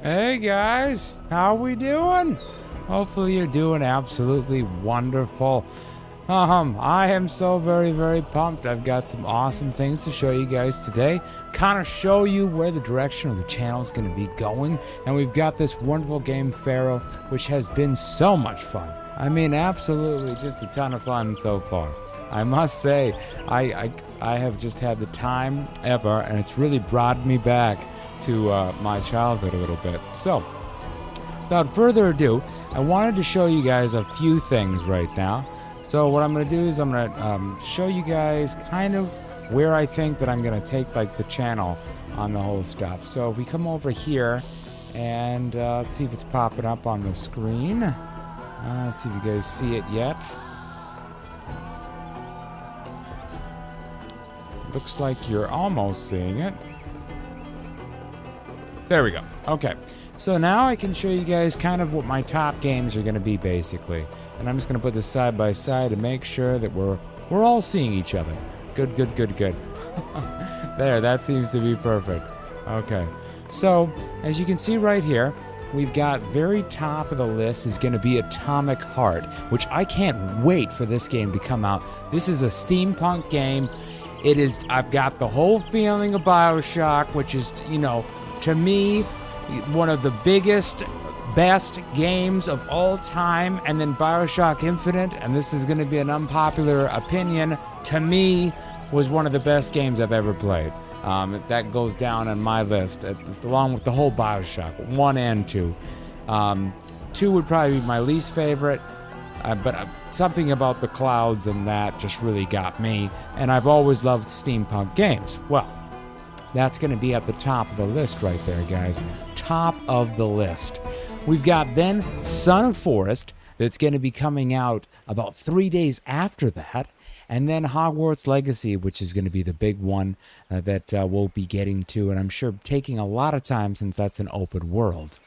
Hey guys, how we doing? Hopefully you're doing absolutely wonderful. I am so very pumped. I've got some awesome things to show you guys today. Kind of show you where the direction of the channel is going to be going. And we've got this wonderful game, Pharaoh, which has been so much fun. I mean, absolutely just a ton of fun so far. I must say, I have just had the time ever, and it's really brought me back to my childhood a little bit. So, without further ado, I wanted to show you guys a few things right now. So what I'm going to do is I'm going to show you guys kind of where I think that I'm going to take like the channel on the whole stuff. So if we come over here and let's see if it's popping up on the screen. Let's see if you guys see it yet. Looks like you're almost seeing it. There we go. Okay. So now I can show you guys kind of what my top games are going to be basically. And I'm just going to put this side by side to make sure that we're all seeing each other. Good. There, that seems to be perfect. Okay. So, as you can see right here, we've got very top of the list is going to be Atomic Heart, which I can't wait for this game to come out. This is a steampunk game. It is, I've got the whole feeling of BioShock, which is, you know, to me, one of the biggest, best games of all time, and then BioShock Infinite, and this is going to be an unpopular opinion, to me, was one of the best games I've ever played. That goes down on my list, along with the whole BioShock, 1 and 2. 2 would probably be my least favorite, but something about the clouds and that just really got me, and I've always loved steampunk games. Well, that's going to be at the top of the list right there, guys. Top of the list. We've got then Son of Forest, that's going to be coming out about 3 days after that. And then Hogwarts Legacy, which is going to be the big one that we'll be getting to. And I'm sure taking a lot of time since that's an open world.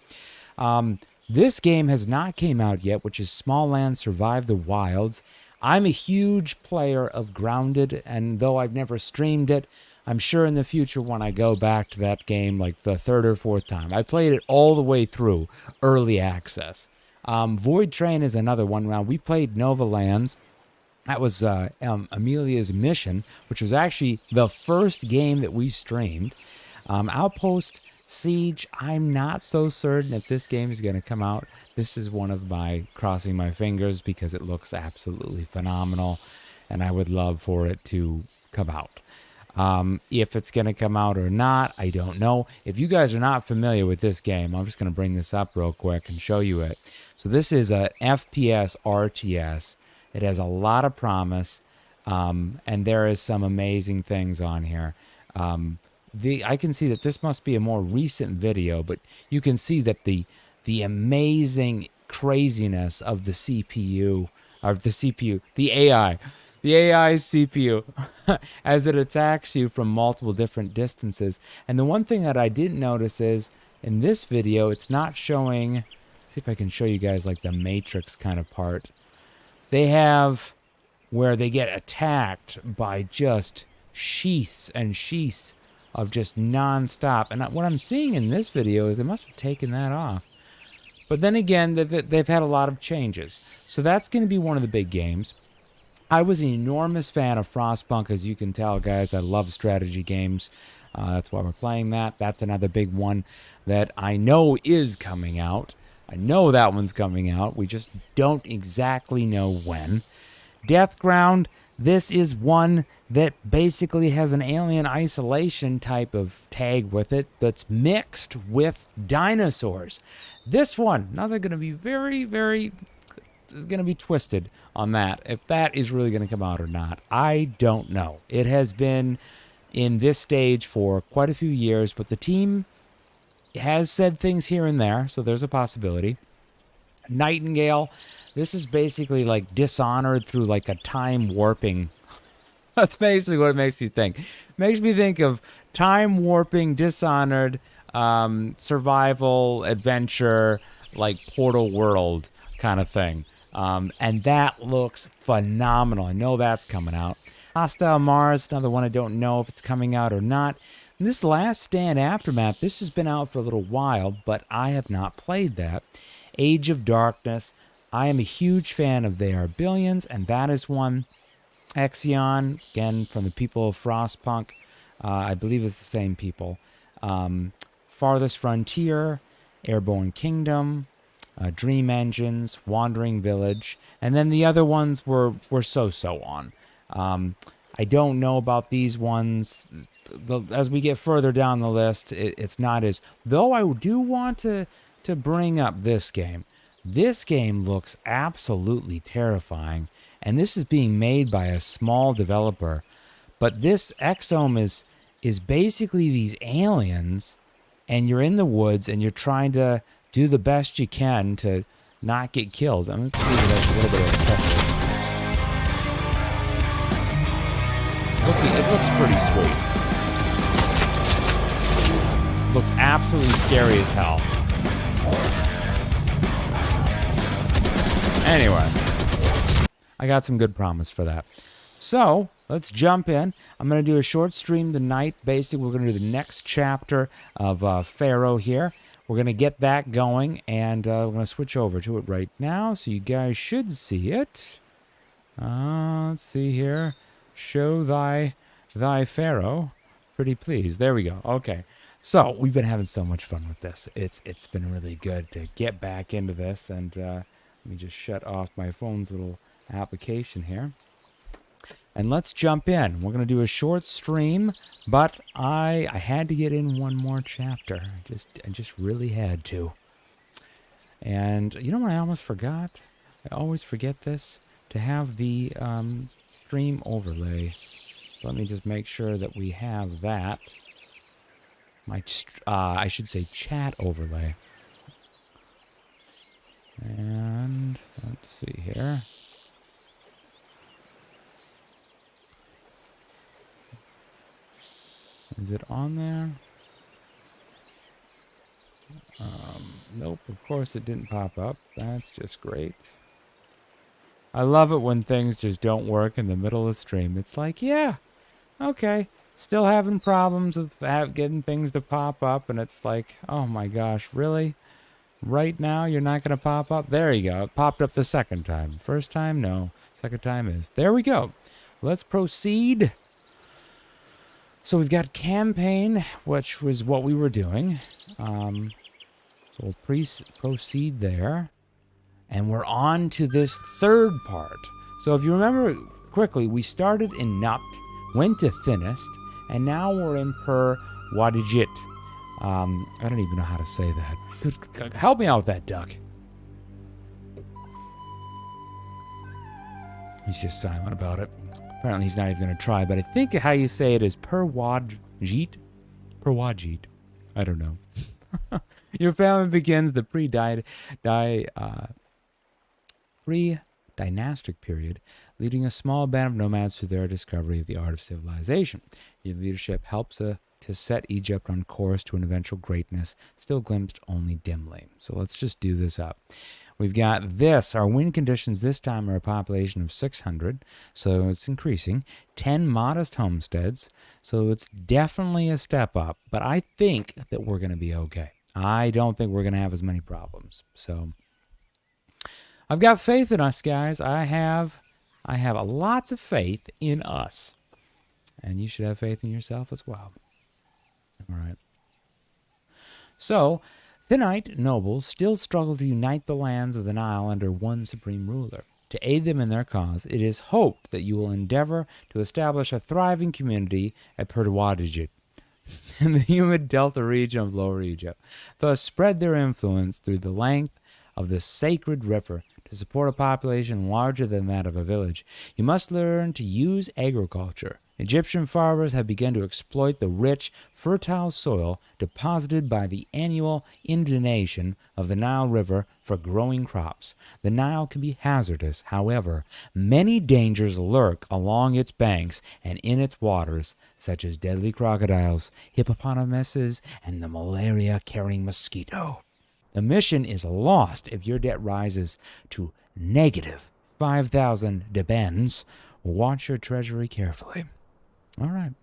This game has not came out yet, which is Small Land Survive the Wilds. I'm a huge player of Grounded, and though I've never streamed it, I'm sure in the future when I go back to that game like the third or fourth time. I played it all the way through, early access. Void Train is another one. Now, we played Nova Lands. That was Amelia's Mission, which was actually the first game that we streamed. Outpost Siege, I'm not so certain if this game is going to come out. This is one of my crossing my fingers because it looks absolutely phenomenal, and I would love for it to come out. If it's going to come out or not, I don't know. If you guys are not familiar with this game, I'm just going to bring this up real quick and show you it. So this is a FPS RTS. It has a lot of promise, and there is some amazing things on here. I can see that this must be a more recent video, but you can see that the amazing craziness of the CPU, the AI CPU, as it attacks you from multiple different distances. And the one thing that I didn't notice is, in this video, it's not showing, see if I can show you guys like the Matrix kind of part. They have where they get attacked by just sheaths and sheaths of just non-stop. And what I'm seeing in this video is they must have taken that off. But then again, they've had a lot of changes. So that's going to be one of the big games. I was an enormous fan of Frostpunk, as you can tell, guys. I love strategy games. That's why we're playing that. That's another big one that I know is coming out. I know that one's coming out. We just don't exactly know when. Deathground, this is one that basically has an Alien Isolation type of tag with it that's mixed with dinosaurs. This one, now they're going to be very is going to be twisted on that. If that is really going to come out or not, I don't know. It has been in this stage for quite a few years, but the team has said things here and there, so there's a possibility. Nightingale, this is basically like Dishonored through like a time warping. That's basically what it makes you think. Makes me think of time warping, Dishonored, survival, adventure, like Portal World kind of thing. And that looks phenomenal. I know that's coming out. Hostile Mars, another one I don't know if it's coming out or not. This Last Stand Aftermath, this has been out for a little while, but I have not played that. Age of Darkness, I am a huge fan of They Are Billions, and that is one. Exion, again, from the people of Frostpunk. I believe it's the same people. Farthest Frontier, Airborne Kingdom, Dream Engines, Wandering Village, and then the other ones were so on. I don't know about these ones. As we get further down the list, it's not as... Though I do want to bring up this game. This game looks absolutely terrifying, and this is being made by a small developer. But this Exome is basically these aliens, and you're in the woods, and you're trying to do the best you can to not get killed. I'm going to leave it a little bit of a texture. It looks pretty sweet. Looks absolutely scary as hell. Anyway, I got some good promise for that. So, let's jump in. I'm going to do a short stream tonight. Basically, we're going to do the next chapter of Pharaoh here. We're going to get that going, and we're going to switch over to it right now, so you guys should see it. Let's see here. Show thy Pharaoh. Pretty please. There we go. Okay. So, we've been having so much fun with this. It's been really good to get back into this, and let me just shut off my phone's little application here. And let's jump in. We're going to do a short stream, but I had to get in one more chapter. I just really had to. And you know what I almost forgot? I always forget this, to have the stream overlay. So let me just make sure that we have that. I should say chat overlay. And let's see here. Is it on there? Nope, of course it didn't pop up. That's just great. I love it when things just don't work in the middle of the stream. It's like, yeah, okay. Still having problems with getting things to pop up, and it's like, oh my gosh, really? Right now you're not going to pop up? There you go. It popped up the second time. First time, no. Second time is. There we go. Let's proceed. So we've got campaign, which was what we were doing. So we'll proceed there. And we're on to this third part. So if you remember quickly, we started in Nupt, went to Thinnest, and now we're in Per Wadijit. I don't even know how to say that. Good, help me out with that, duck. He's just silent about it. Apparently he's not even going to try, but I think how you say it is Per Wadjit. Per Wadjit. I don't know. Your family begins the pre-dynastic period, leading a small band of nomads to their discovery of the art of civilization. Your leadership helps to set Egypt on course to an eventual greatness, still glimpsed only dimly. So let's just do this up. We've got this. Our win conditions this time are a population of 600, so it's increasing. 10 modest homesteads, so it's definitely a step up. But I think that we're going to be okay. I don't think we're going to have as many problems. So I've got faith in us, guys. I have lots of faith in us. And you should have faith in yourself as well. All right. So, Thinnite nobles still struggle to unite the lands of the Nile under one supreme ruler. To aid them in their cause, it is hoped that you will endeavor to establish a thriving community at Perwadijit in the humid delta region of Lower Egypt. Thus spread their influence through the length of the sacred river to support a population larger than that of a village. You must learn to use agriculture. Egyptian farmers have begun to exploit the rich, fertile soil deposited by the annual inundation of the Nile River for growing crops. The Nile can be hazardous, however. Many dangers lurk along its banks and in its waters, such as deadly crocodiles, hippopotamuses, and the malaria-carrying mosquito. The mission is lost if your debt rises to negative 5,000 debens. Watch your treasury carefully. All right.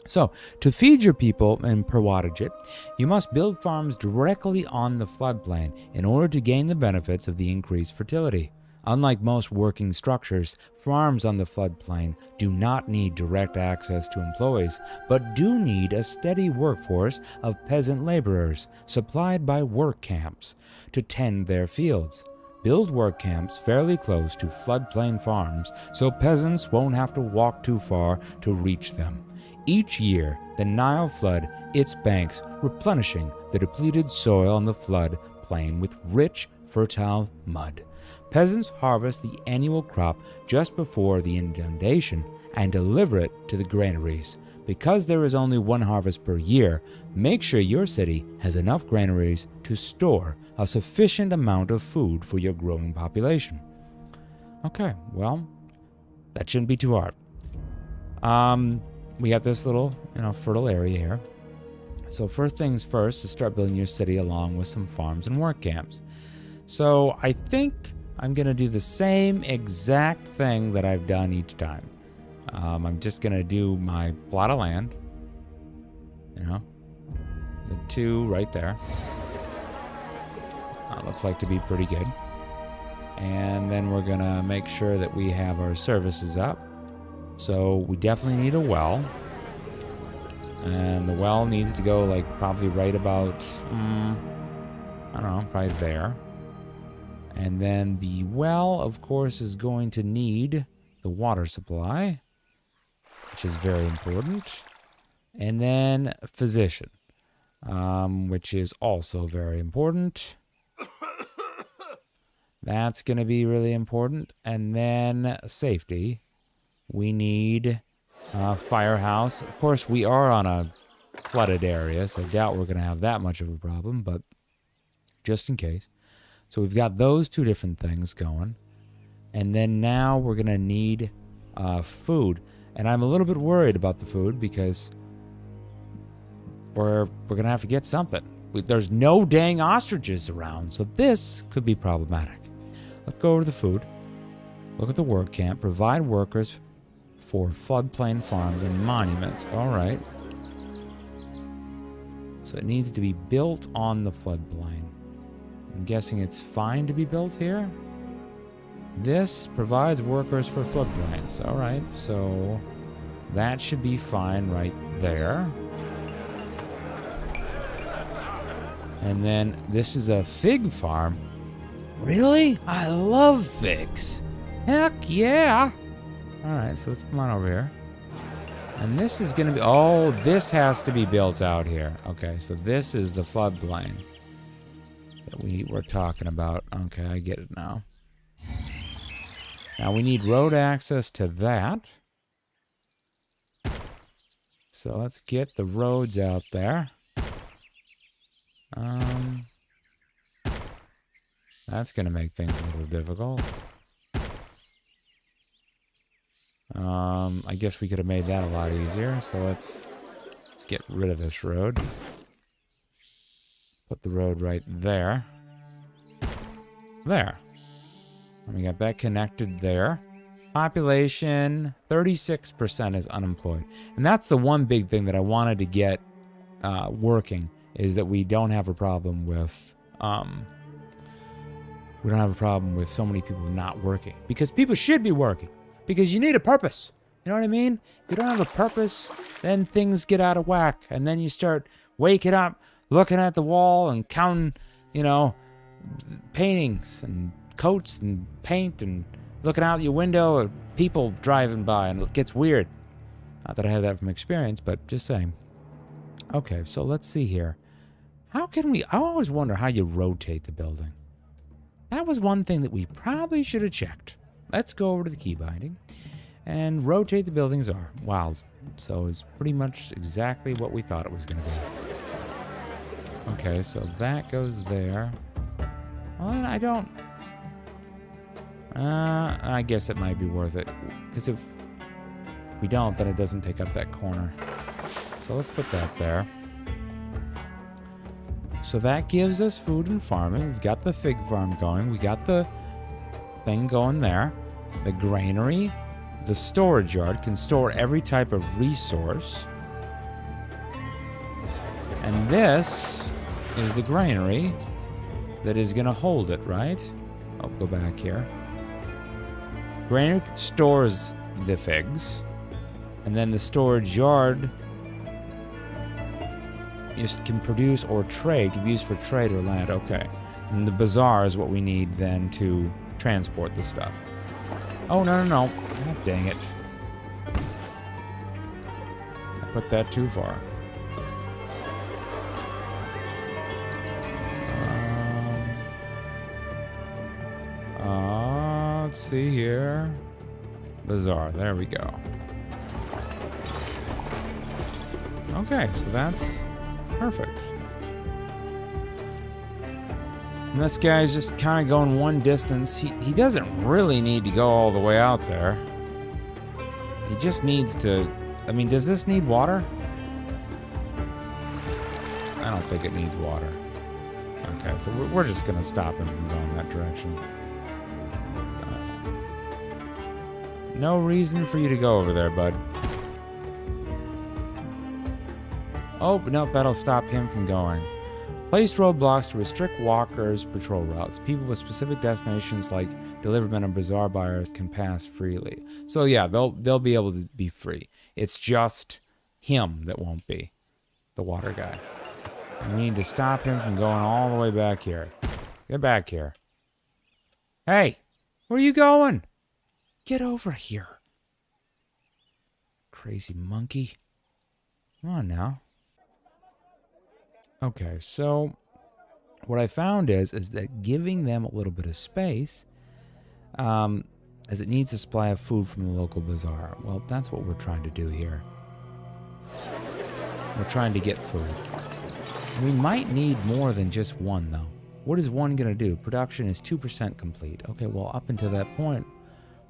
So, to feed your people in Perwataget, you must build farms directly on the floodplain in order to gain the benefits of the increased fertility. Unlike most working structures, farms on the floodplain do not need direct access to employees, but do need a steady workforce of peasant laborers supplied by work camps to tend their fields. Build work camps fairly close to floodplain farms so peasants won't have to walk too far to reach them. Each year, the Nile flood its banks, replenishing the depleted soil on the flood plain with rich, fertile mud. Peasants harvest the annual crop just before the inundation and deliver it to the granaries. Because there is only one harvest per year, make sure your city has enough granaries to store a sufficient amount of food for your growing population. Okay, well, that shouldn't be too hard. We have this little, fertile area here. So first things first is start building your city along with some farms and work camps. So I think I'm going to do the same exact thing that I've done each time. I'm just going to do my plot of land. The 2 right there. Looks like to be pretty good. And then we're going to make sure that we have our services up. So we definitely need a well. And the well needs to go probably right about, probably there. And then the well, of course, is going to need the water supply, which is very important. And then physician, which is also very important. That's going to be really important. And then safety. We need firehouse. Of course, we are on a flooded area, so I doubt we're going to have that much of a problem, but just in case. So we've got those 2 different things going. And then now we're going to need food. And I'm a little bit worried about the food because we're going to have to get something. There's no dang ostriches around, so this could be problematic. Let's go over to the food. Look at the work camp. Provide workers for floodplain farms and monuments. All right. So it needs to be built on the floodplain. I'm guessing it's fine to be built here. This provides workers for floodplains. All right. So that should be fine right there. And then this is a fig farm. Really? I love figs. Heck yeah. All right, so let's come on over here. And this is going to be... Oh, this has to be built out here. Okay, so this is the floodplain that we were talking about. Okay, I get it now. Now we need road access to that. So let's get the roads out there. That's going to make things a little difficult. I guess we could have made that a lot easier. So let's get rid of this road. Put the road right there. There. And we got that connected there. Population, 36% is unemployed. And that's the one big thing that I wanted to get working, is that we don't have a problem with so many people not working. Because people should be working. Because you need a purpose. You know what I mean? If you don't have a purpose, then things get out of whack. And then you start waking up, looking at the wall and counting, paintings and coats and paint and looking out your window at people driving by, and it gets weird. Not that I have that from experience, but just saying. Okay, so let's see here. I always wonder how you rotate the building. That was one thing that we probably should have checked. Let's go over to the key binding and rotate the buildings are. Wow, so it's pretty much exactly what we thought it was going to be. Okay, so that goes there. Well, I guess it might be worth it, because if we don't, then it doesn't take up that corner. So let's put that there. So that gives us food and farming. We've got the fig farm going. We got the thing going there. The granary, the storage yard can store every type of resource. And this is the granary that is going to hold it, right? Oh, go back here. Granary stores the figs. And then the storage yard can produce or trade, can be used for trade or land. Okay. And the bazaar is what we need then to transport the stuff. Oh, no. God dang it. I put that too far. Let's see here. Bazaar. There we go. Okay, so that's perfect. And this guy's just kind of going one distance. He doesn't really need to go all the way out there. He just needs to... I mean, does this need water? I don't think it needs water. Okay, so we're just going to stop him from going that direction. No reason for you to go over there, bud. Oh, nope, that'll stop him from going. Place roadblocks to restrict walkers' patrol routes. People with specific destinations like delivermen and bazaar buyers can pass freely. So yeah, they'll be able to be free. It's just him that won't be. The water guy. And we need to stop him from going all the way back here. Get back here. Hey! Where are you going? Get over here. Crazy monkey. Come on now. Okay, so what I found is that giving them a little bit of space, as it needs a supply of food from the local bazaar. Well, that's what we're trying to do here. We're trying to get food. We might need more than just one, though. What is one going to do? Production is 2% complete. Okay, well, up until that point,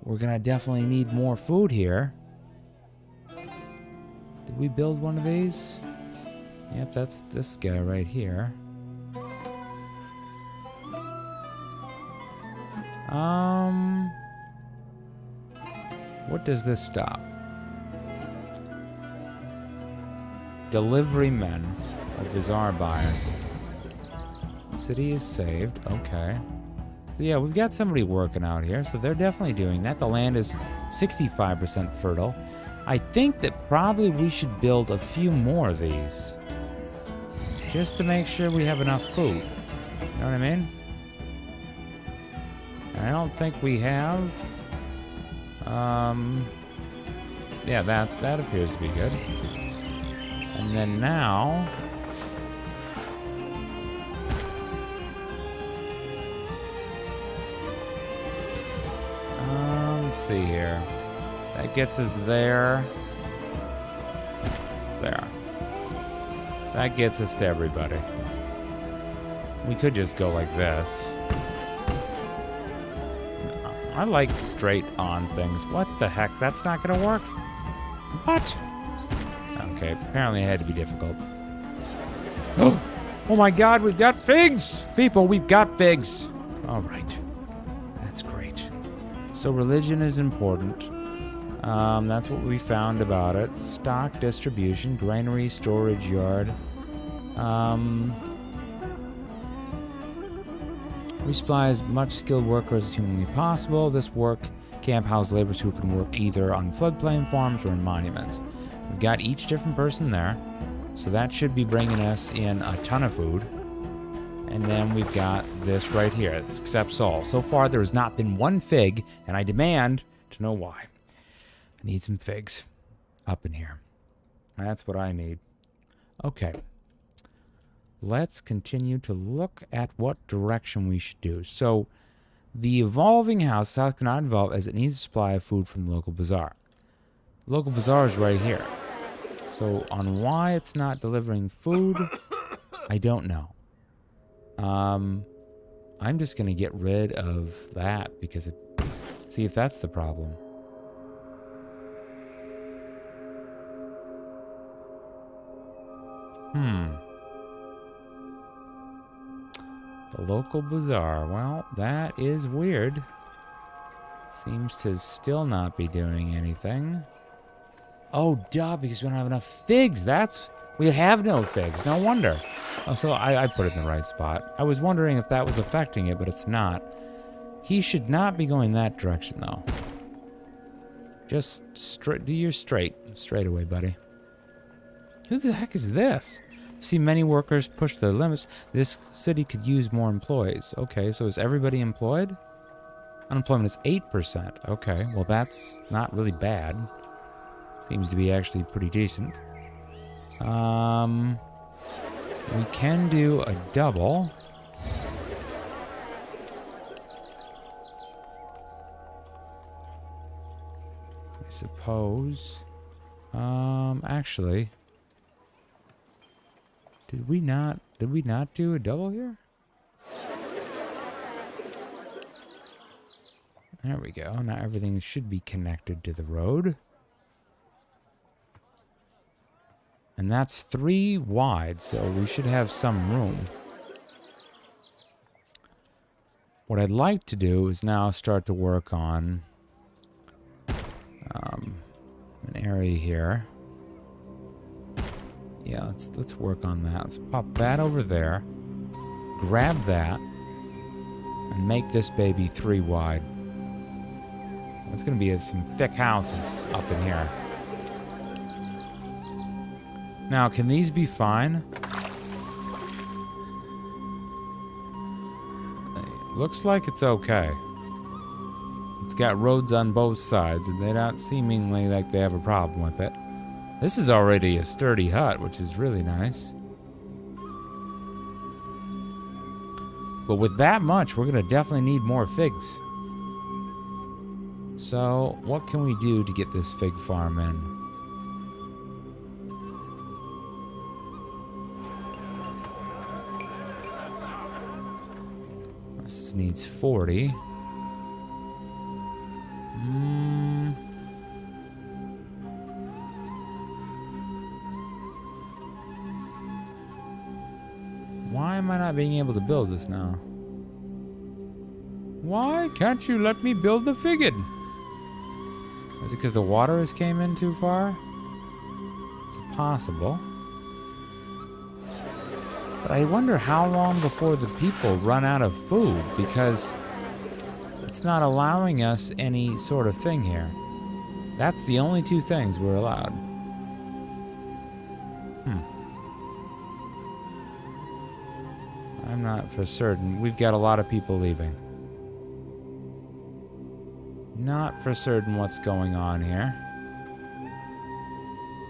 we're going to definitely need more food here. Did we build one of these? Yep, that's this guy right here. What does this stop? Delivery men or bazaar buyers. City is saved. Okay. Yeah, we've got somebody working out here, so they're definitely doing that. The land is 65% fertile. I think that probably we should build a few more of these. Just to make sure we have enough food. You know what I mean? I don't think we have. Yeah, that appears to be good. And then now... let's see here. That gets us there. There. That gets us to everybody. We could just go like this. I like straight on things. What the heck? That's not gonna work? What? Okay, apparently it had to be difficult. Oh my god, we've got figs! People, we've got figs! Alright. That's great. So religion is important. That's what we found about it. Stock distribution, granary, storage yard. We supply as much skilled workers as humanly possible. This work camp house laborers who can work either on floodplain farms or in monuments. We've got each different person there, so that should be bringing us in a ton of food. And then we've got this right here, accepts all. So far, there has not been one fig, and I demand to know why. I need some figs up in here. That's what I need. Okay. Let's continue to look at what direction we should do. So, the evolving house cannot evolve as it needs a supply of food from the local bazaar. The local bazaar is right here. So, on why it's not delivering food, I don't know. I'm just going to get rid of that because see if that's the problem. The local bazaar. Well, that is weird. Seems to still not be doing anything. Oh, duh, because we don't have enough figs. That's We have no figs. No wonder. Oh, so I put it in the right spot. I was wondering if that was affecting it, but it's not. He should not be going that direction, though. Just straight. Do your straight away, buddy. Who the heck is this? See many workers push their limits. This city could use more employees. Okay, so is everybody employed? Unemployment is 8%. Okay, well that's not really bad. Seems to be actually pretty decent. We can do a double. I suppose. Actually, did we not do a double here? There we go. Now everything should be connected to the road. And that's 3 wide, so we should have some room. What I'd like to do is now start to work on an area here. Yeah, let's work on that. Let's pop that over there. Grab that. And make this baby 3 wide. It's going to be some thick houses up in here. Now, can these be fine? Looks like it's okay. It's got roads on both sides, and they're not seemingly like they have a problem with it. This is already a sturdy hut, which is really nice. But with that much, we're going to definitely need more figs. So, what can we do to get this fig farm in? This needs 40. Why am I not being able to build this now? Why can't you let me build the figgin? Is it because the water has came in too far? It's possible. But I wonder how long before the people run out of food, because it's not allowing us any sort of thing here. That's the only 2 things we're allowed. I'm not for certain. We've got a lot of people leaving. Not for certain what's going on here.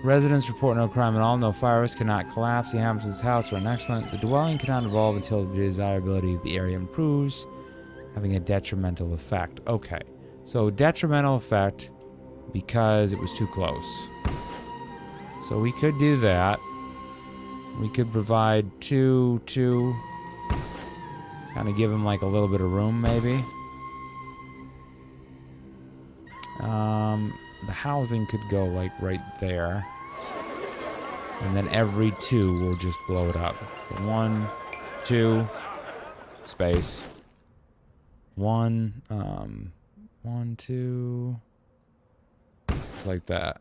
Residents report no crime at all. No fires cannot collapse. The inhabitants' house are excellent. The dwelling cannot evolve until the desirability of the area improves, having a detrimental effect. Okay, so detrimental effect because it was too close. So we could do that. We could provide 2, kind of give them like a little bit of room, maybe. The housing could go like right there. And then every 2 will just blow it up. 1, 2, space. 1, 1, 2, just like that.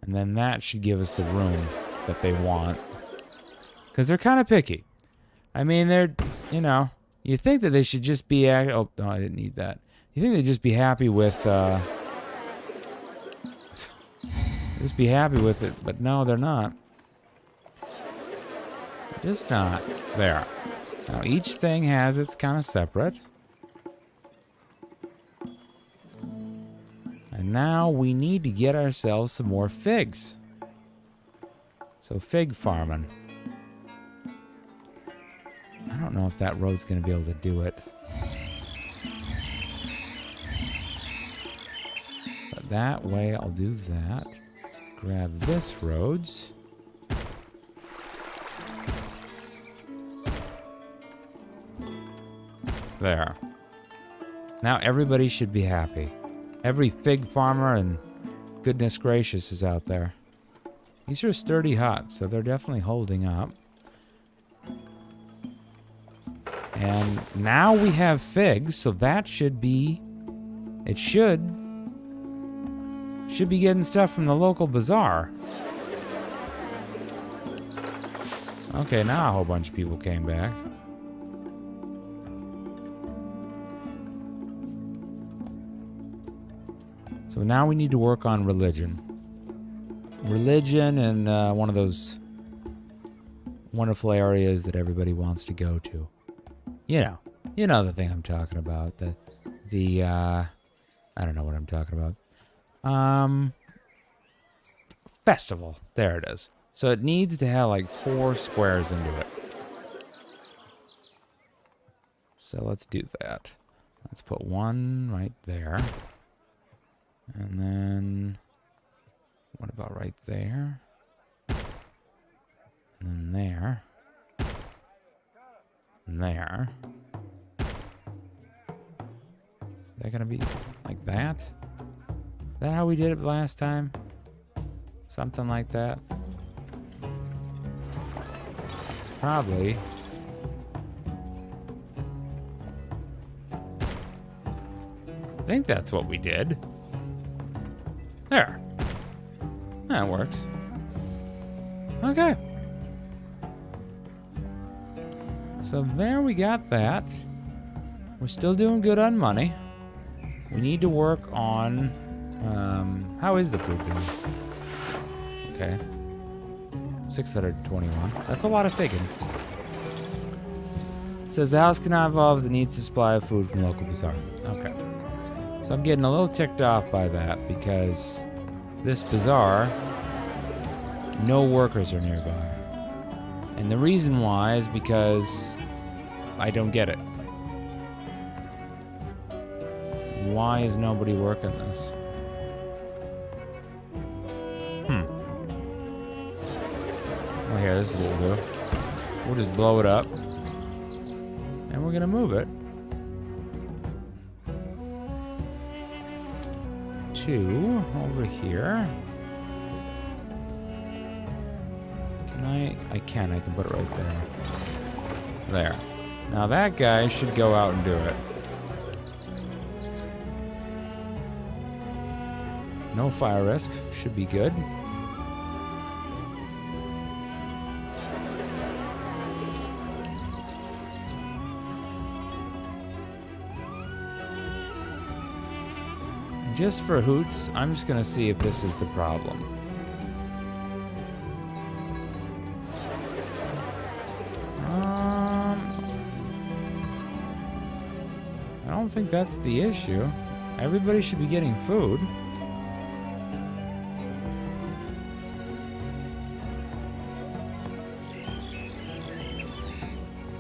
And then that should give us the room that they want. Because they're kind of picky. I mean, they're, you know, you think that they should just be, oh, no, I didn't need that. You think they'd just be happy with, just be happy with it, but no, they're not. Just not. There. Now, each thing has its kind of separate. And now we need to get ourselves some more figs. So, fig farming. I don't know if that road's going to be able to do it. But that way, I'll do that. Grab this roads. There. Now everybody should be happy. Every fig farmer and goodness gracious is out there. These are sturdy huts, so they're definitely holding up. And now we have figs, so that should be... It should be getting stuff from the local bazaar. Okay, now a whole bunch of people came back. So now we need to work on religion. Religion and one of those wonderful areas that everybody wants to go to. You know the thing I'm talking about. I don't know what I'm talking about. Festival. There it is. So it needs to have like 4 squares into it. So let's do that. Let's put one right there. And then, what about right there? And then there. And there. Is that gonna be like that? Is that how we did it last time? Something like that. It's probably... I think that's what we did. There. That works. Okay. So there we got that. We're still doing good on money. We need to work on... how is the food doing? Okay. 621. That's a lot of figging. It says the house cannot evolve as it needs a supply of food from local bazaar. Okay. So I'm getting a little ticked off by that because this bazaar, no workers are nearby. And the reason why is because I don't get it. Why is nobody working this? Well, here, this is what we'll do. We'll just blow it up. And we're gonna move it. 2 over here. Can I can put it right there. There. Now that guy should go out and do it. No fire risk. Should be good. Just for hoots, I'm just gonna see if this is the problem. I don't think that's the issue. Everybody should be getting food.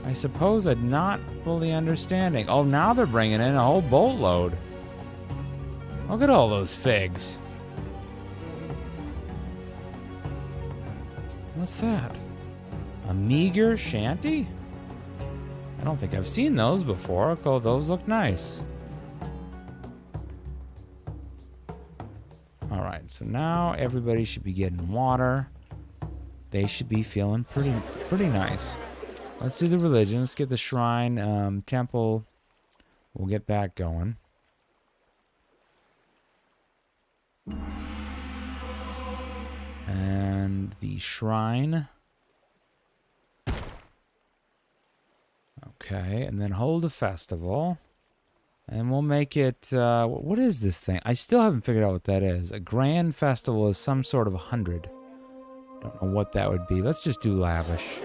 I suppose I'm not fully understanding. Oh, now they're bringing in a whole boatload. Look at all those figs. What's that? A meager shanty? I don't think I've seen those before. Oh, those look nice. Alright, so now everybody should be getting water. They should be feeling pretty nice. Let's do the religion. Let's get the shrine, temple. We'll get that going. And the shrine. Okay, and then hold a festival. And we'll make it, what is this thing? I still haven't figured out what that is. A grand festival is some sort of 100. Don't know what that would be. Let's just do lavish.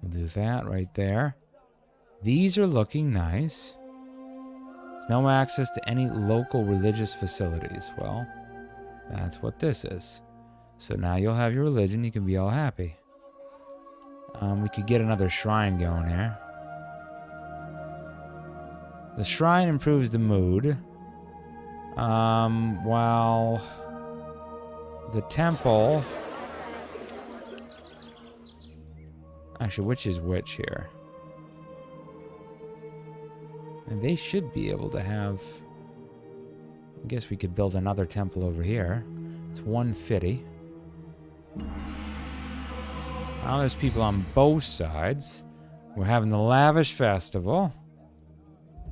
We'll do that right there. These are looking nice. No access to any local religious facilities. Well, that's what this is. So now you'll have your religion. You can be all happy. We could get another shrine going here. The shrine improves the mood. While the temple... Actually, which is which here? And they should be able to have... I guess we could build another temple over here. It's 150. Now there's people on both sides. We're having the lavish festival.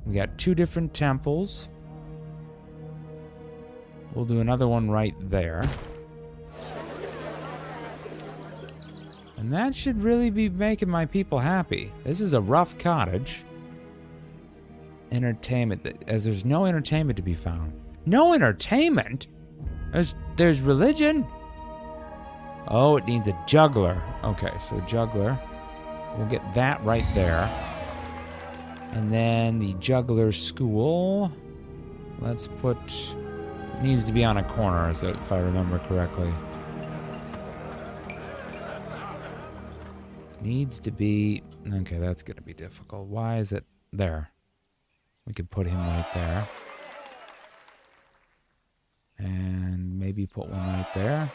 We got 2 different temples. We'll do another one right there. And that should really be making my people happy. This is a rough cottage. Entertainment, as there's no entertainment to be found. No entertainment? There's religion? Oh, it needs a juggler. Okay, so juggler. We'll get that right there. And then the juggler school. Let's put... needs to be on a corner, if I remember correctly. Needs to be... okay, that's going to be difficult. Why is it there? We could put him right there. And maybe put one right there.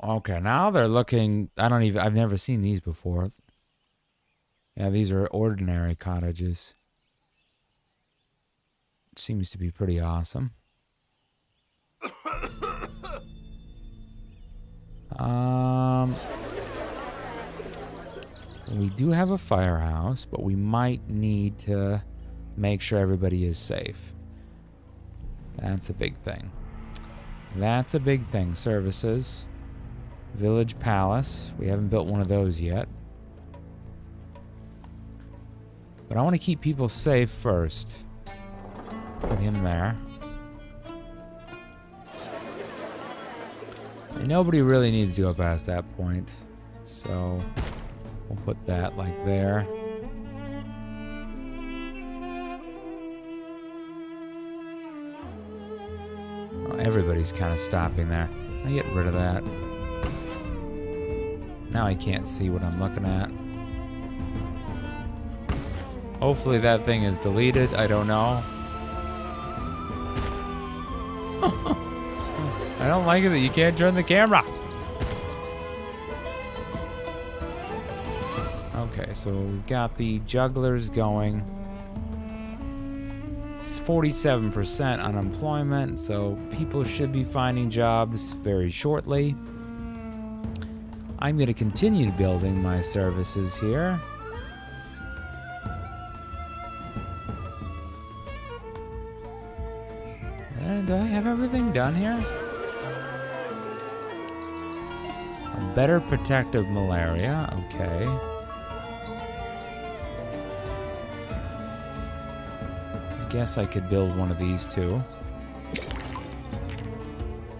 Okay, now they're looking... I've never seen these before. Yeah, these are ordinary cottages. Seems to be pretty awesome. We do have a firehouse, but we might need to make sure everybody is safe. That's a big thing. That's a big thing. Services. Village Palace. We haven't built one of those yet. But I want to keep people safe first. Put him there. And nobody really needs to go past that point. So we'll put that like there. Oh, everybody's kind of stopping there. I get rid of that. Now I can't see what I'm looking at. Hopefully that thing is deleted. I don't know. I don't like it that you can't turn the camera. Okay, so we've got the jugglers going. It's 47% unemployment, so people should be finding jobs very shortly. I'm going to continue building my services here. And do I have everything done here? A better protective malaria, okay. I guess I could build one of these too.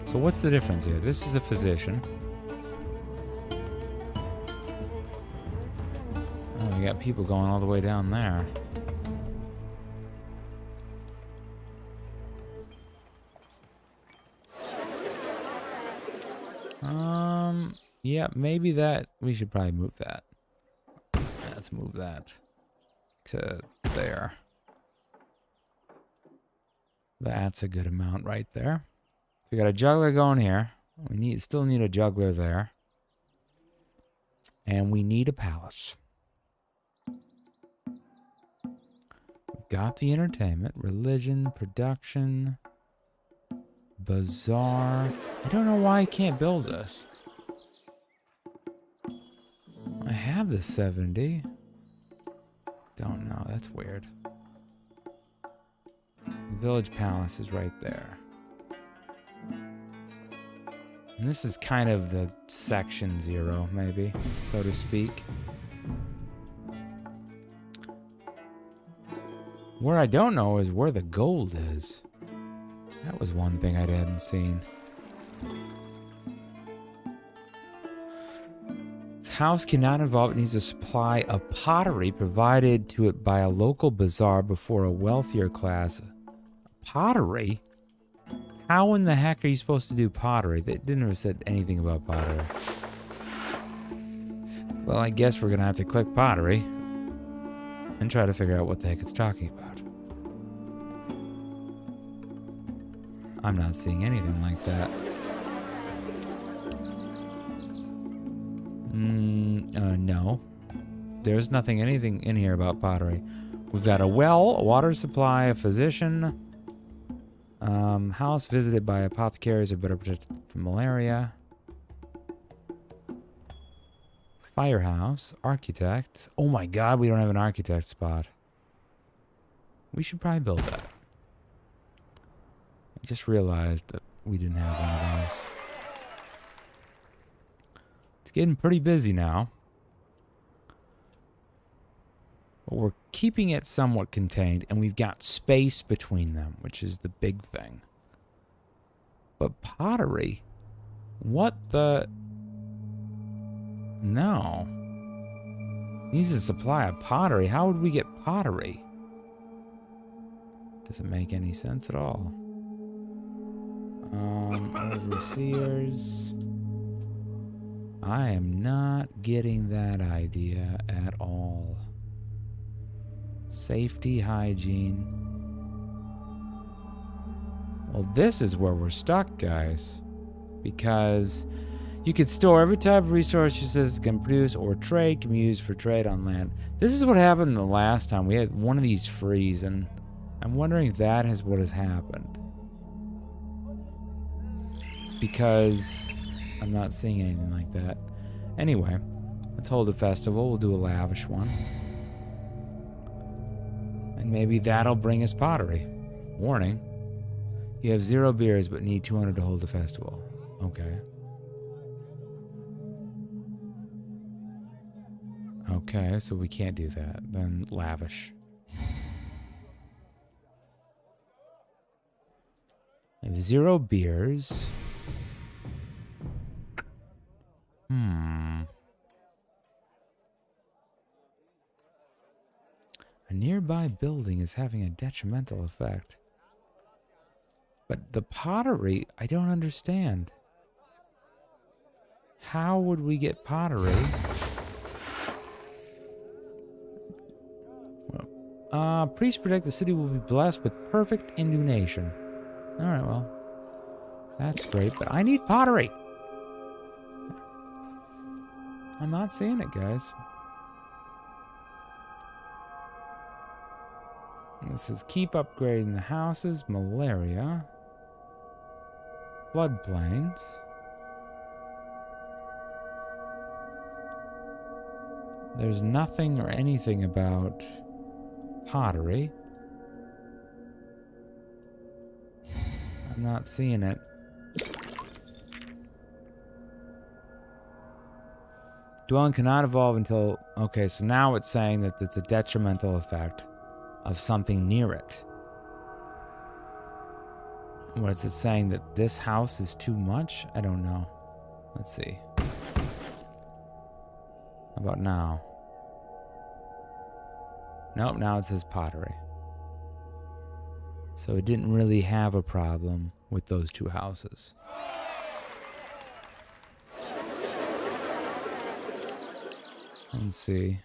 So what's the difference here? This is a physician. Oh, we got people going all the way down there. Yeah, maybe that, we should probably move that. Let's move that to there. That's a good amount right there. We got a juggler going here. We still need a juggler there. And we need a palace. We've got the entertainment, religion, production, bazaar. I don't know why I can't build this. I have the 70. Don't know, that's weird. Village Palace is right there. And this is kind of the section 0, maybe, so to speak. Where I don't know is where the gold is. That was one thing I hadn't seen. This house cannot involve, it needs a supply of pottery provided to it by a local bazaar before a wealthier class. Pottery? How in the heck are you supposed to do pottery? They didn't have said anything about pottery. Well, I guess we're gonna have to click pottery and try to figure out what the heck it's talking about. I'm not seeing anything like that. No. There's anything in here about pottery. We've got a well, a water supply, a physician, house visited by apothecaries are better protected from malaria. Firehouse, architect. Oh my god, we don't have an architect spot. We should probably build that. I just realized that we didn't have one of those. It's getting pretty busy now. But we're keeping it somewhat contained, and we've got space between them, which is the big thing. But pottery? What the... No. Needs a supply of pottery. How would we get pottery? Doesn't make any sense at all. Overseers. I am not getting that idea at all. Safety, hygiene. Well, this is where we're stuck, guys. Because you could store every type of resource it can produce or trade, can be used for trade on land. This is what happened the last time. We had one of these freeze, and I'm wondering if that is what has happened. Because I'm not seeing anything like that. Anyway, let's hold a festival. We'll do a lavish one. And maybe that'll bring us pottery. Warning. You have 0 beers but need 200 to hold the festival. Okay. Okay, so we can't do that. Then lavish. I have 0 beers. A nearby building is having a detrimental effect. But the pottery, I don't understand. How would we get pottery? Priests predict the city will be blessed with perfect indonation. Alright, well. That's great, but I need pottery! I'm not seeing it, guys. This says keep upgrading the houses, malaria, floodplains. There's nothing or anything about pottery. I'm not seeing it. Dwelling cannot evolve until... Okay, so now it's saying that it's a detrimental effect of something near it. What is it saying? That this house is too much? I don't know. Let's see. How about now? Nope, now it says pottery. So it didn't really have a problem with those 2 houses. Let's see.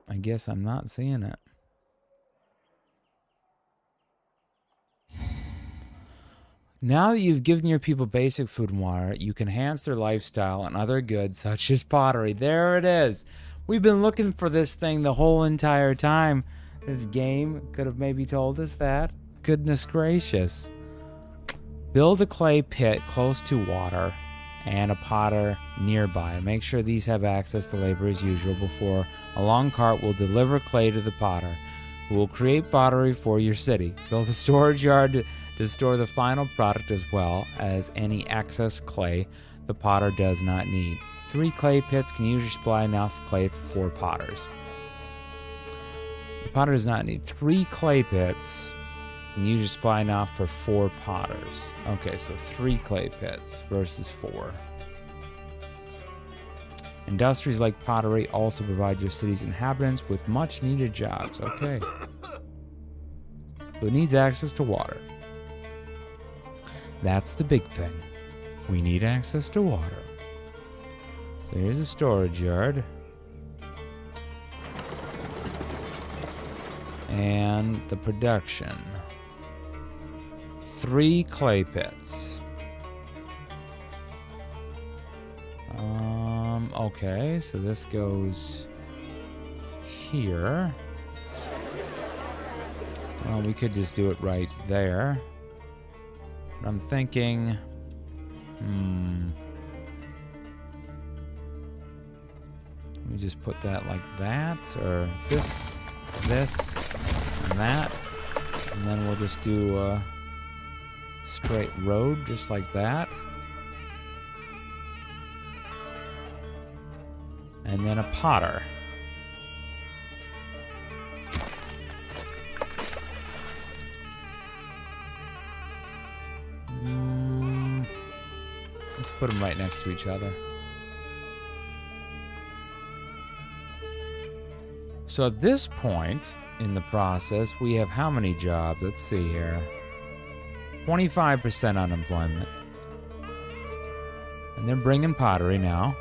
I guess I'm not seeing it. Now that you've given your people basic food and water, you can enhance their lifestyle and other goods such as pottery. There it is. We've been looking for this thing the whole entire time. This game could have maybe told us that. Goodness gracious. Build a clay pit close to water and a potter nearby. Make sure these have access to labor as usual before a long cart will deliver clay to the potter, who will create pottery for your city. Build a storage yard to store the final product as well as any excess clay the potter does not need. 3 clay pits can usually supply enough clay for 4 potters. The potter does not need 3 clay pits and usually supply enough for 4 potters. Okay, so 3 clay pits versus 4. Industries like pottery also provide your city's inhabitants with much needed jobs. Okay. So it needs access to water. That's the big thing. We need access to water. So here's a storage yard. And the production. 3 clay pits. Okay, so this goes here. Well, we could just do it right there. But I'm thinking, let me just put that like that, or this, and that. And then we'll just do Straight road, just like that. And then a potter. Let's put them right next to each other. So at this point in the process, we have how many jobs? Let's see here. 25% unemployment. And they're bringing pottery now.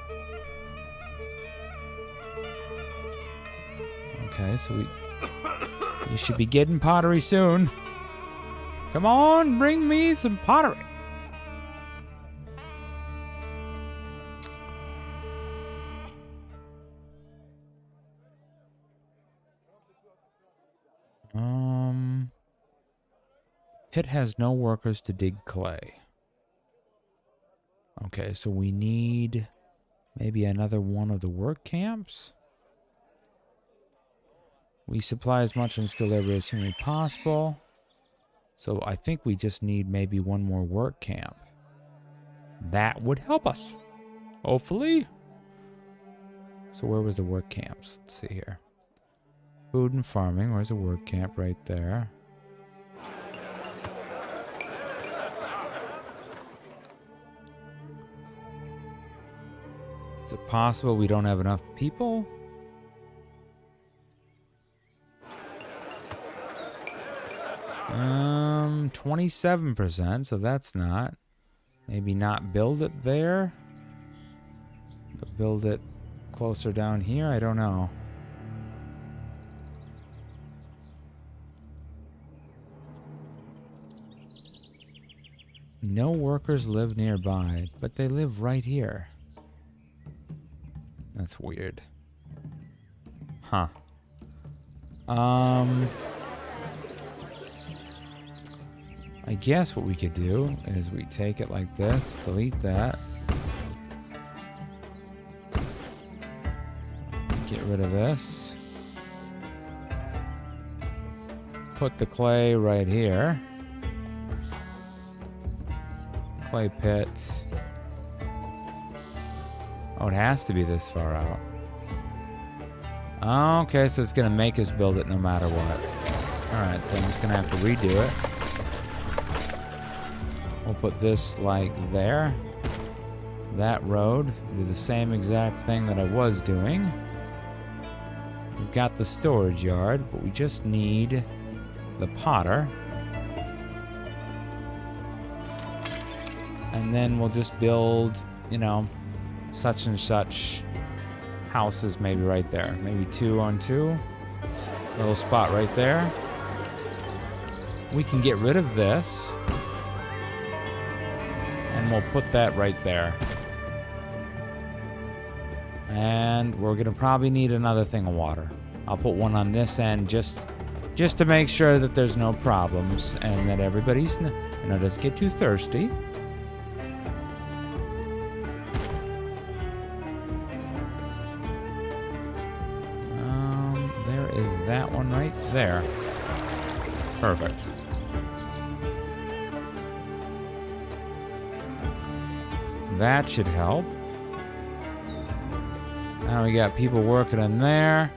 Okay, so we should be getting pottery soon. Come on, bring me some pottery. Pit has no workers to dig clay. Okay, so we need maybe another one of the work camps. We supply as much unskilled labor as humanly possible. So I think we just need maybe one more work camp. That would help us. Hopefully. So where was the work camps? Let's see here. Food and farming. Where's the work camp? Right there. Is it possible we don't have enough people? Um, 27%, so that's not. Maybe not build it there. But build it closer down here, I don't know. No workers live nearby, but they live right here. That's weird. Huh. I guess what we could do is we take it like this, delete that. Get rid of this. Put the clay right here. Clay pits. Oh, it has to be this far out. Okay, so it's going to make us build it no matter what. Alright, so I'm just going to have to redo it. We'll put this like there. That road. Do the same exact thing that I was doing. We've got the storage yard, but we just need the potter. And then we'll just build, you know, such and such houses maybe right there. Maybe 2 on 2. Little spot right there. We can get rid of this. And we'll put that right there. And we're going to probably need another thing of water. I'll put one on this end just to make sure that there's no problems and that everybody's, you know, doesn't get too thirsty. That one right there. Perfect. That should help. Now we got people working in there.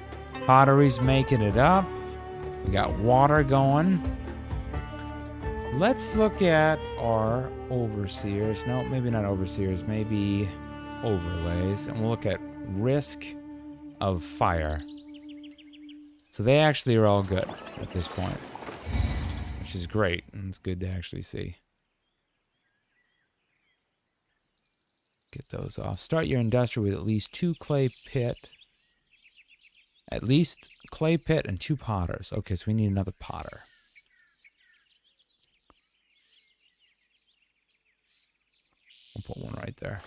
Pottery's making it up. We got water going. Let's look at our overseers. No, maybe not overseers. Maybe overlays. And we'll look at risk of fire. So they actually are all good at this point, which is great, and it's good to actually see. Get those off. Start your industrial with at least 2 clay pit. At least clay pit and 2 potters. Okay, so we need another potter. We'll put one right there.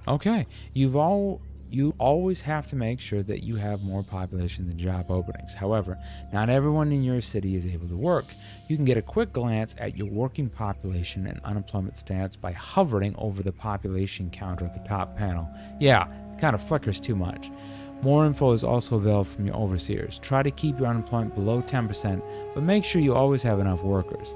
Okay, you always have to make sure that you have more population than job openings. However, not everyone in your city is able to work. You can get a quick glance at your working population and unemployment stats by hovering over the population counter at the top panel. Yeah, it kind of flickers too much. More info is also available from your overseers. Try to keep your unemployment below 10%, but make sure you always have enough workers.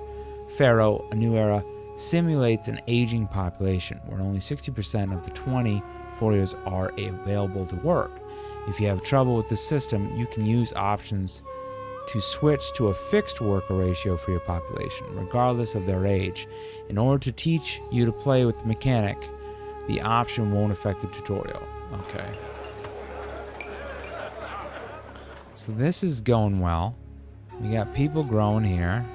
Pharaoh, A New Era, simulates an aging population where only 60% of the 24 years are available to work. If you have trouble with the system, you can use options to switch to a fixed worker ratio for your population, regardless of their age. In order to teach you to play with the mechanic, the option won't affect the tutorial. Okay. So this is going well. We got people growing here.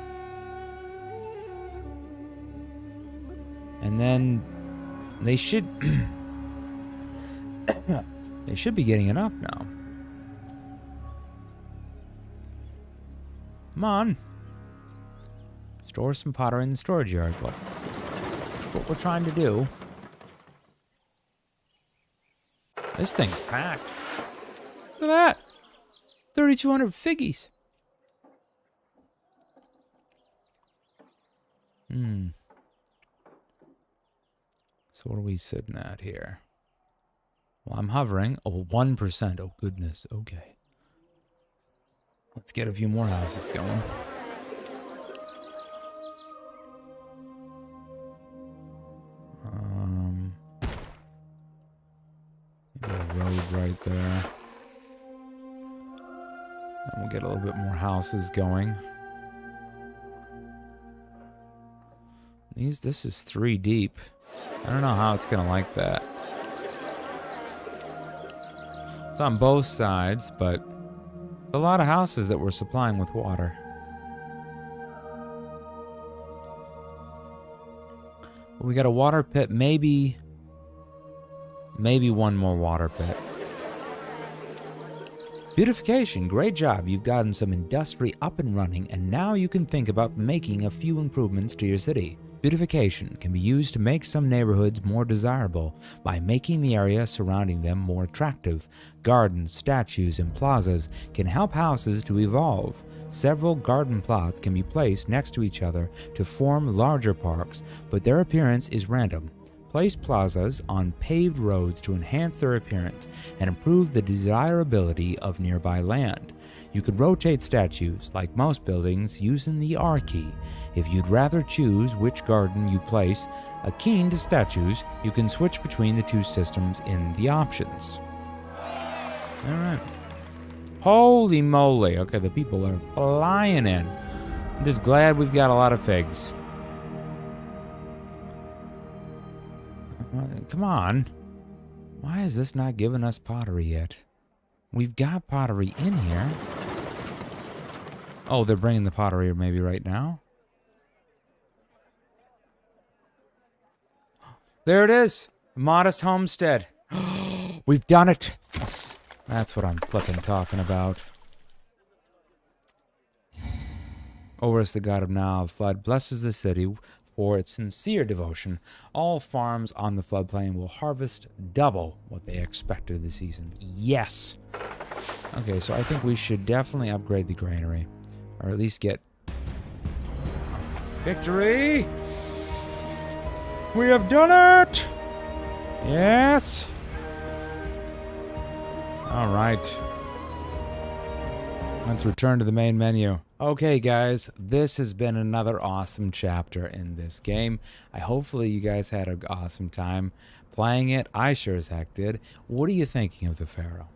And then they should they should be getting enough now. Come on. Store some pottery in the storage yard. What we're trying to do. This thing's packed. Look at that. 3,200 figgies. So what are we sitting at here? Well, I'm hovering. Oh, 1%. Oh, goodness. Okay. Let's get a few more houses going. Maybe a road right there. And we'll get a little bit more houses going. This is 3 deep. I don't know how it's gonna like that. It's on both sides, but a lot of houses that we're supplying with water. We got a water pit, maybe one more water pit. Beautification, great job. You've gotten some industry up and running, and now you can think about making a few improvements to your city. Beautification can be used to make some neighborhoods more desirable by making the area surrounding them more attractive. Gardens, statues, and plazas can help houses to evolve. Several garden plots can be placed next to each other to form larger parks, but their appearance is random. Place plazas on paved roads to enhance their appearance and improve the desirability of nearby land. You can rotate statues, like most buildings, using the R key. If you'd rather choose which garden you place a key to statues, you can switch between the two systems in the options. Alright. Holy moly. Okay, the people are flying in. I'm just glad we've got a lot of figs. Come on. Why is this not giving us pottery yet? We've got pottery in here. Oh, they're bringing the pottery maybe right now. There it is. Modest homestead. We've done it. Yes. That's what I'm flipping talking about. Horus, the god of Nile, flood, blesses the city for its sincere devotion. All farms on the floodplain will harvest double what they expected this season. Yes. Okay, so I think we should definitely upgrade the granary. Or at least get... Victory! We have done it! Yes! Alright. Let's return to the main menu. Okay, guys, this has been another awesome chapter in this game. Hopefully you guys had an awesome time playing it. I sure as heck did. What are you thinking of the Pharaoh?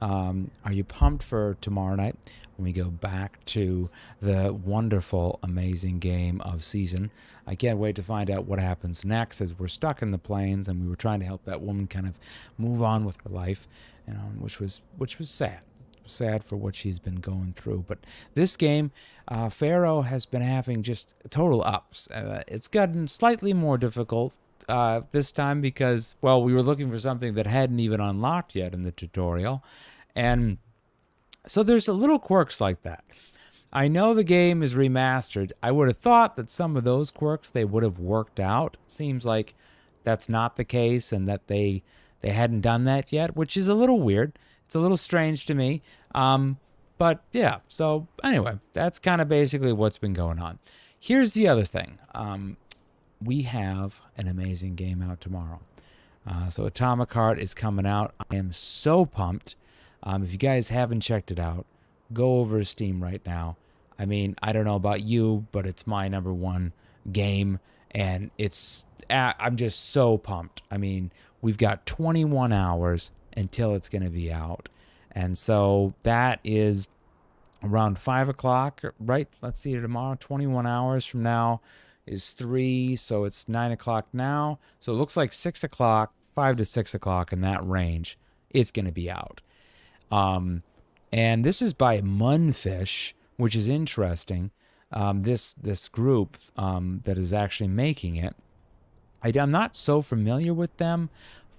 Are you pumped for tomorrow night when we go back to the wonderful, amazing game of Season? I can't wait to find out what happens next, as we're stuck in the plains and we were trying to help that woman kind of move on with her life, you know, which was sad. Sad for what she's been going through. But this game, Pharaoh has been having just total ups. It's gotten slightly more difficult this time because, well, we were looking for something that hadn't even unlocked yet in the tutorial. And so there's a little quirks like that. I know the game is remastered. I would have thought that some of those quirks they would have worked out. Seems like that's not the case and that they hadn't done that yet, which is a little weird. It's a little strange to me. But yeah, so anyway, that's kind of basically what's been going on. Here's the other thing. We have an amazing game out tomorrow. So Atomic Heart is coming out. I am so pumped. If you guys haven't checked it out, go over to Steam right now. I mean, I don't know about you, but it's my number one game, and I'm just so pumped. I mean, we've got 21 hours until it's going to be out. And so that is around 5 o'clock, right? Let's see, tomorrow, 21 hours from now is 3, so it's 9 o'clock now. So it looks like 6 o'clock, 5 to 6 o'clock in that range, it's going to be out. And this is by Munfish, which is interesting. This group that is actually making it, I'm not so familiar with them.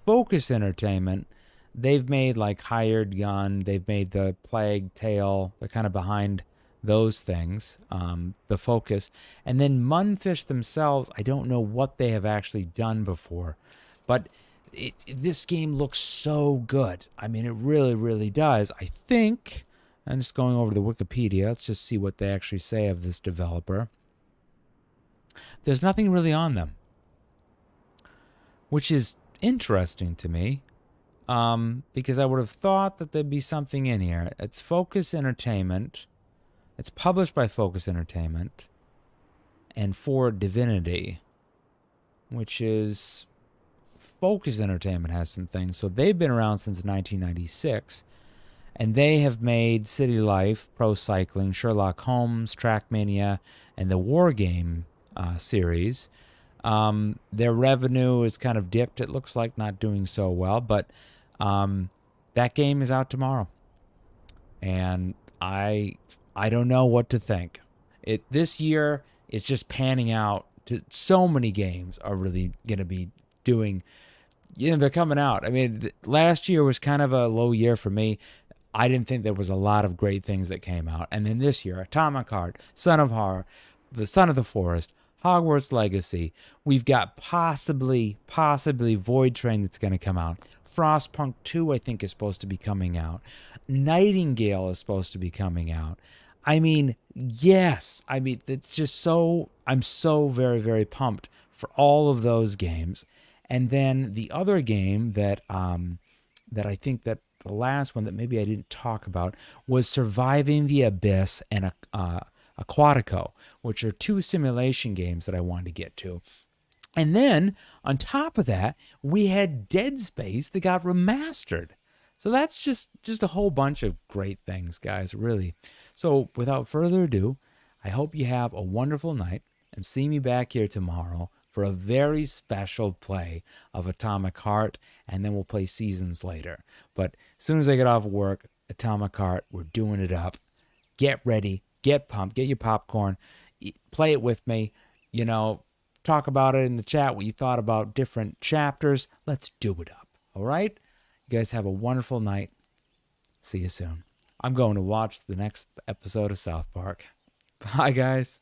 Focus Entertainment, they've made like Hired Gun, they've made the Plague Tale, they're kind of behind those things, the Focus. And then Munfish themselves, I don't know what they have actually done before, but this game looks so good. I mean, it really, really does. I think, I'm just going over to the Wikipedia, let's just see what they actually say of this developer. There's nothing really on them, which is interesting to me, because I would have thought that there'd be something in here. It's Focus Entertainment. It's published by Focus Entertainment and for Divinity, which is Focus Entertainment has some things. So they've been around since 1996, and they have made City Life, Pro Cycling, Sherlock Holmes, Trackmania, and the War Game series. Their revenue is kind of dipped. It looks like not doing so well, but that game is out tomorrow, and I don't know what to think. This year is just panning out. So many games are really going to be doing. They're coming out. I mean, last year was kind of a low year for me. I didn't think there was a lot of great things that came out, and then this year, Atomic Heart, Son of Horror, The Son of the Forest, Hogwarts Legacy. We've got possibly Void Train that's going to come out. Frostpunk 2, I think, is supposed to be coming out. Nightingale is supposed to be coming out. I mean, yes. I mean, it's just I'm so very, very pumped for all of those games. And then the other game that I think that the last one that maybe I didn't talk about was Surviving the Abyss and Aquatico, which are two simulation games that I wanted to get to. And then on top of that, we had Dead Space that got remastered. So that's just a whole bunch of great things, guys, really. So without further ado, I hope you have a wonderful night and see me back here tomorrow for a very special play of Atomic Heart, and then we'll play Seasons later. But as soon as I get off of work, Atomic Heart, we're doing it up. Get ready, get pumped, get your popcorn, play it with me, talk about it in the chat, what you thought about different chapters. Let's do it up, all right? You guys have a wonderful night. See you soon. I'm going to watch the next episode of South Park. Bye, guys.